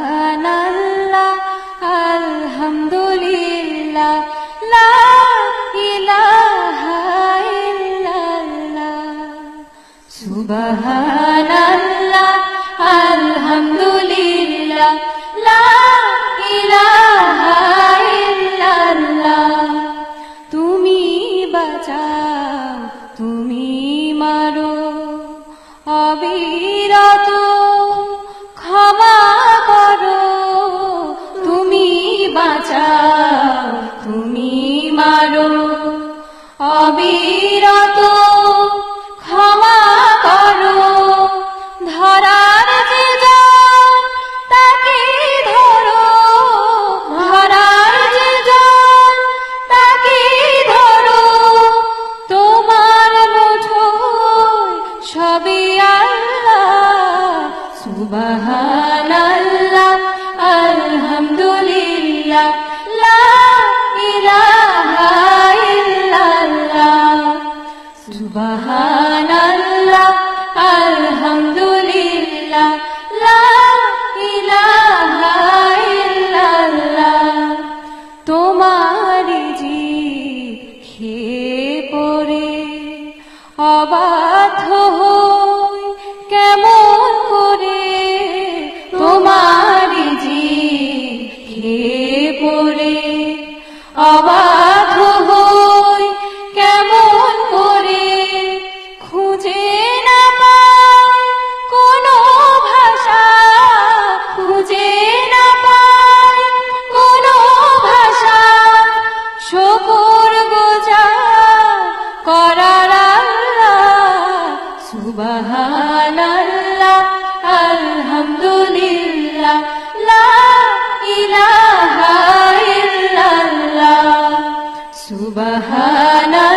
সুবহানাল্লাহ আলহামদুলিল্লাহ লা ইলাহা ইল্লাল্লাহ সুবহানাল্লাহ আলহামদুলিল্লাহ লা ইলাহা ইল্লাল্লাহ তুমি বাঁচাও তুমি মারো অবিরত ক্ষমা করো তুমি বাঁচাও তুমি মারো অবিরত ক্ষমা করো ধরার যে জন তাকে ধরো ধরার যে জন তাকে ধরো তোমার মুঠোয় সবই আল্লাহ সুবহানাল্লাহ আলহামদুলিল্লাহ লা ইলাহা ইল্লাল্লাহ সুবহানাল্লাহ আলহামদুলিল্লাহ লা ইলাহা ইল্লাল্লাহ তোমারি জিদ খেয়ে পড়ে অবাধ্য হই কেমন করে তোমারি জিদ খেয়ে পড়ে অবাধ্য হই কেমন করে খুঁজে না পাই কোনো ভাষা খুঁজে না পাই কোনো ভাষা শুকর গুজার করার আল্লাহ সুবহানাল্লাহ আলহামদুলিল্লাহ লা ইলাহা ইল্লাল্লাহ সুবহানাল্লাহ